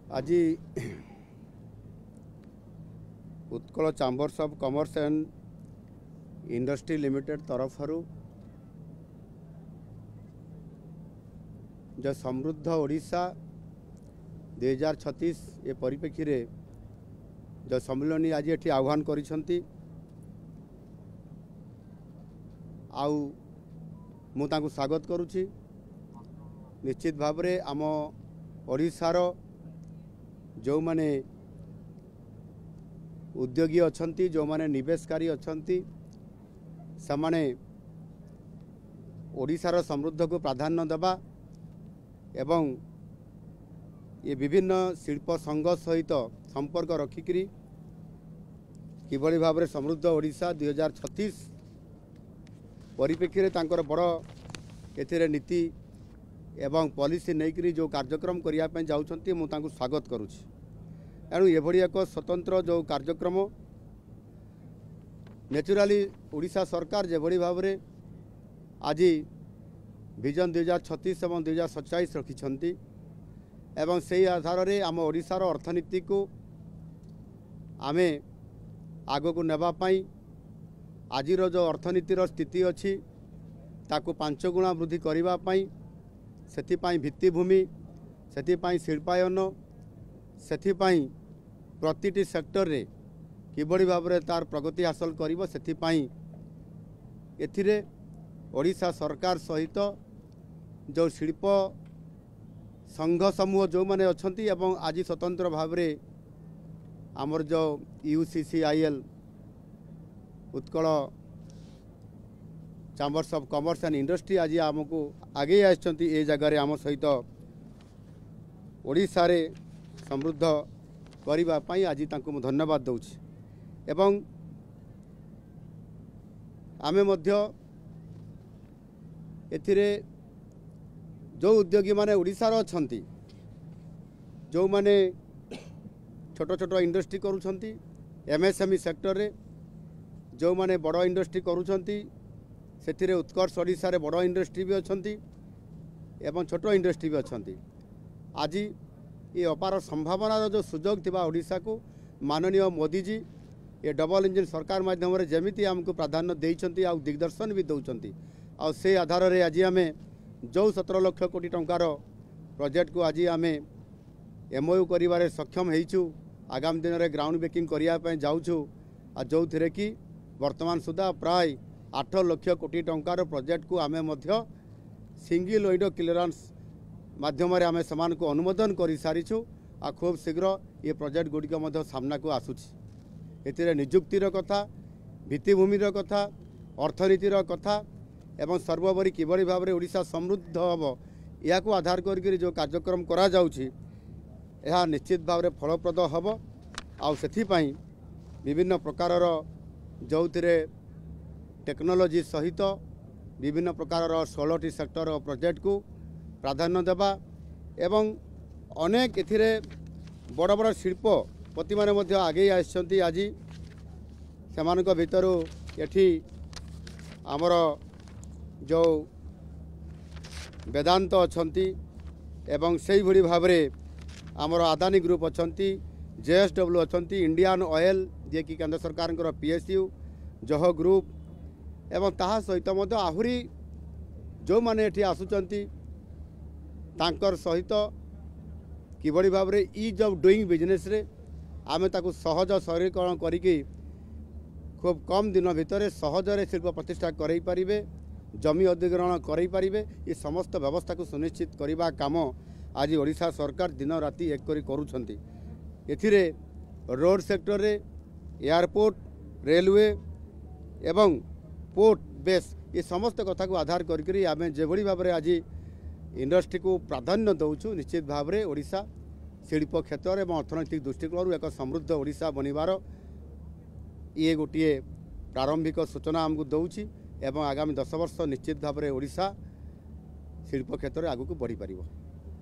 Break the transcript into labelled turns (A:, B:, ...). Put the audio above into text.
A: आज Utkal chambers of commerce and industry limited तरफ जो समृद्ध ओडिशा 2036 ये परिप्रेक्षी रे जो सम्मेलन आज ये आह्वान करिसंती आउ मु तांको स्वागत करुछि। निश्चित भाव रे आम ओडिशार जो माने उद्योगी अछंती जो माने निवेशकारी अछंती समाने ओडिशार समृद्ध को प्राधान्य देबा एवं ये विभिन्न शिल्प संघ सहित संपर्क रखिकरी किभली भाव समृद्ध ओडिशा 2036 परिप्रेक्षी रे तांकर बड़ एथिरे नीति एवं पॉलिसी नहींकरी जो कार्यक्रम करने जाऊँगी मुझे स्वागत करुँच। एणु एभली एक स्वतंत्र जो कार्यक्रम नेचुराली ओडिशा सरकार जेभली भाव में आज विजन 2036 और 2047 रखिंट एवं से आधार में आम ओडिशार अर्थनीति को आमे आग को नेबापाई आजिर जो अर्थनीतिर स्थिति अच्छी ताकू 5 गुणा वृद्धि करने सेथिपाई भित्तिभूमि सेथिपाई शिल्पायन सेथिपाई प्रतिटी सेक्टर रे किभली भाव में तार प्रगति हासिल करिवो सेथिपाई एथिरे ओडिशा सरकार सहित जो शिल्प संघ समूह जो माने अछंती एवं आज स्वतंत्र भाव में आमर जो UCCIL Utkal chambers of commerce and industry आज आमको आगे आछंती ए जगह आम सहित ओडिशा रे समृद्ध करिबा पई आज तांको मु धन्यवाद दउछि। एवं आमे मध्य एथिरे जो उद्योगी माने ओडिशा रो अछंती जो माने छोट छोट इंडस्ट्री करूछंती MSME सेक्टर रे जो माने बड़ इंडस्ट्री करूछंती सेथिरे उत्कर्ष ओडिशा रे बड़ इंडस्ट्री भी अछंती एवं छोट इंडस्ट्री भी अछंती। आज ये अपार संभावनार जो सुजोग थिबा ओडिशा को माननीय मोदी जी ये डबल इंजिन सरकार माध्यम रे जेमिति हमको प्राधान्य देइछंती आ दिग्दर्शन भी दउछंती आ से आधार रे आज आमे जो 17 लाख कोटी टंकार प्रोजेक्ट को आज आमे MOU करिवारे सक्षम हेइछु। आगामी दिन में ग्राउंड ब्रेकिंग करने जाऊँ आ जो थे कि वर्तमान सुधा प्राय 8 लाख कोटी टंकार प्रोजेक्ट को आमे मध्य सिंगल विंडो क्लियरेंस माध्यम आमे समान को अनुमोदन कर सारीछु आ खूब शीघ्र ये प्रोजेक्ट गुड़िक सामना को आसुछि। एथिरे निजुक्तिर कथा भित्तिभूमिर कथा अर्थनीतिर कथा एवं सर्वोपरि किभली भाव में ओडिशा समृद्ध हम या आधार करके जो कार्यक्रम करा जाउछि यह निश्चित भाव में फलप्रद हम आथिपाई विभिन्न प्रकार जो टेक्नोलोजी सहित विभिन्न प्रकार 16टी सेक्टर प्रोजेक्ट को प्राधान्य देवा एवं अनेक एथिरे बड़ बड़ शिल्पपति माने मध्य आगे आछंती। आज सेमानक भितरु एठी आमर जो वेदांत अछंती एवं सेही भली भाव में आमर अदानी ग्रुप अछंती JSW अछंती इंडियन ऑयल जे कि केंद्र सरकार PSU जह ग्रुप एवं ताहा सहित मध्य आहुरी जो माने एठी आसुचंती तांकर सहित किभली भाव में इज ऑफ डूइंग बिजनेस रे आमे ताकू सहज सरलीकरण करिकी खूब कम दिन भितर सहजरे शिल्प प्रतिष्ठा करई पारिबे जमी अधिग्रहण करई पारिबे ये समस्त व्यवस्था को सुनिश्चित करबा काम आज ओडिशा सरकार दिन राति एक करी करूछंती। एथिरे रोड सेक्टर रे एयरपोर्ट रेलवे एवं पोर्ट बेस ये समस्त कथा को आधार करी आमे जेभली भाव में आज इंडस्ट्री को प्राधान्य दउछु। निश्चित भाव में ओडिशा शिल्प क्षेत्र एवं अर्थनैतिक दृष्टिकोण एक समृद्ध ओडिशा बनिबार ये गोटे प्रारंभिक सूचना आमको दउछि एवं आगामी 10 वर्ष निश्चित भाव में ओडिशा शिल्प क्षेत्र में आगू बढ़ी पारिबो।